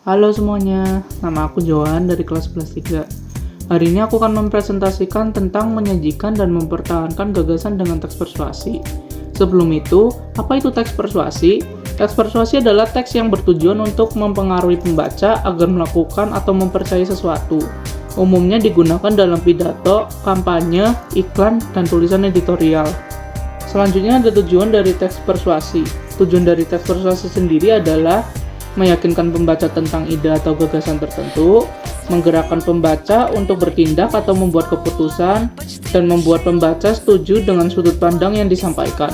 Halo semuanya, nama aku Johan dari kelas 11 3. Hari ini aku akan mempresentasikan tentang menyajikan dan mempertahankan gagasan dengan teks persuasi. Sebelum itu, apa itu teks persuasi? Teks persuasi adalah teks yang bertujuan untuk mempengaruhi pembaca agar melakukan atau mempercayai sesuatu. Umumnya digunakan dalam pidato, kampanye, iklan, dan tulisan editorial. Selanjutnya ada tujuan dari teks persuasi. Tujuan dari teks persuasi sendiri adalah meyakinkan pembaca tentang ide atau gagasan tertentu, menggerakkan pembaca untuk bertindak atau membuat keputusan, dan membuat pembaca setuju dengan sudut pandang yang disampaikan.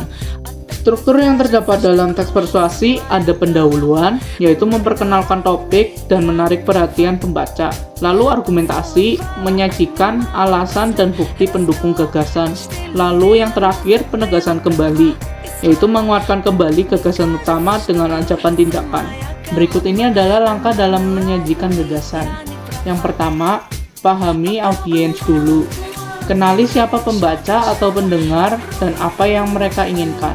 Struktur yang terdapat dalam teks persuasi ada pendahuluan, yaitu memperkenalkan topik dan menarik perhatian pembaca. Lalu argumentasi, menyajikan alasan dan bukti pendukung gagasan. Lalu yang terakhir penegasan kembali, yaitu menguatkan kembali gagasan utama dengan ajakan tindakan. Berikut ini adalah langkah dalam menyajikan gagasan. Yang pertama, pahami audiens dulu. Kenali siapa pembaca atau pendengar dan apa yang mereka inginkan.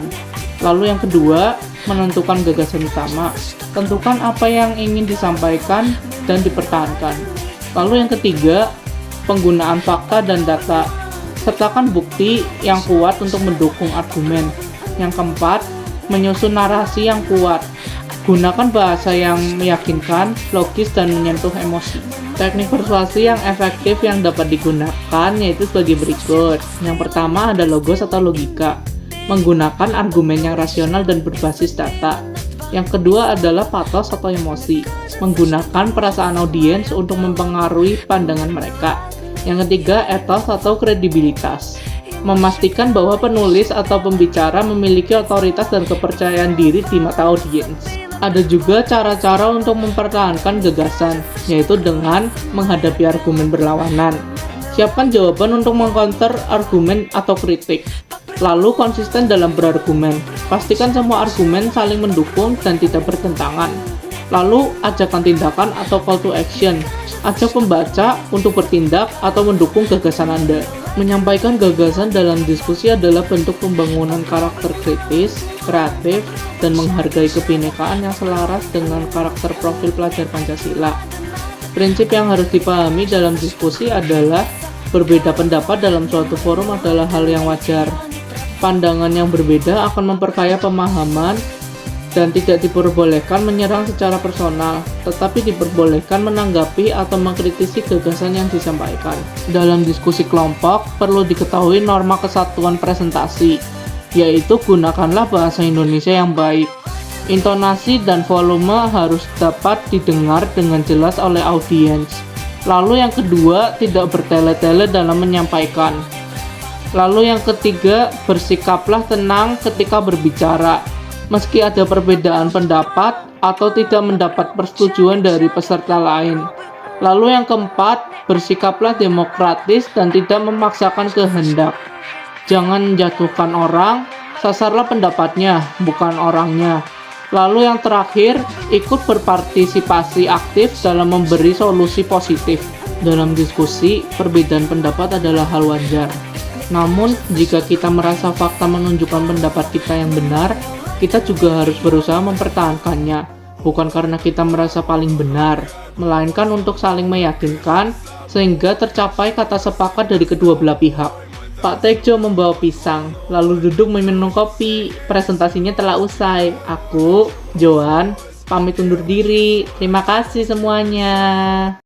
Lalu yang kedua, menentukan gagasan utama. Tentukan apa yang ingin disampaikan dan dipertahankan. Lalu yang ketiga, penggunaan fakta dan data. Sertakan bukti yang kuat untuk mendukung argumen. Yang keempat, menyusun narasi yang kuat. Gunakan bahasa yang meyakinkan, logis, dan menyentuh emosi. Teknik persuasi yang efektif yang dapat digunakan yaitu sebagai berikut. Yang pertama ada logos atau logika, menggunakan argumen yang rasional dan berbasis data. Yang kedua adalah pathos atau emosi, menggunakan perasaan audiens untuk mempengaruhi pandangan mereka. Yang ketiga ethos atau kredibilitas, memastikan bahwa penulis atau pembicara memiliki otoritas dan kepercayaan diri di mata audiens. Ada juga cara-cara untuk mempertahankan gagasan, yaitu dengan menghadapi argumen berlawanan. Siapkan jawaban untuk mengcounter argumen atau kritik. Lalu konsisten dalam berargumen. Pastikan semua argumen saling mendukung dan tidak bertentangan. Lalu ajakan tindakan atau call to action. Ajak pembaca untuk bertindak atau mendukung gagasan Anda. Menyampaikan gagasan dalam diskusi adalah bentuk pembangunan karakter kritis, kreatif, dan menghargai kebinekaan yang selaras dengan karakter profil pelajar Pancasila. Prinsip yang harus dipahami dalam diskusi adalah berbeda pendapat dalam suatu forum adalah hal yang wajar. Pandangan yang berbeda akan memperkaya pemahaman dan tidak diperbolehkan menyerang secara personal, tetapi diperbolehkan menanggapi atau mengkritisi gagasan yang disampaikan. Dalam diskusi kelompok, perlu diketahui norma kesatuan presentasi, yaitu gunakanlah bahasa Indonesia yang baik. Intonasi dan volume harus dapat didengar dengan jelas oleh audiens. Lalu yang kedua, tidak bertele-tele dalam menyampaikan. Lalu yang ketiga, bersikaplah tenang ketika berbicara. Meski ada perbedaan pendapat atau tidak mendapat persetujuan dari peserta lain. Lalu yang keempat, bersikaplah demokratis dan tidak memaksakan kehendak. Jangan menjatuhkan orang, sasarlah pendapatnya, bukan orangnya. Lalu yang terakhir, ikut berpartisipasi aktif dalam memberi solusi positif. Dalam diskusi, perbedaan pendapat adalah hal wajar. Namun, jika kita merasa fakta menunjukkan pendapat kita yang benar, kita juga harus berusaha mempertahankannya, bukan karena kita merasa paling benar, melainkan untuk saling meyakinkan, sehingga tercapai kata sepakat dari kedua belah pihak. Pak Tejo membawa pisang, lalu duduk meminum kopi. Presentasinya telah usai. Aku, Johan, pamit undur diri. Terima kasih semuanya.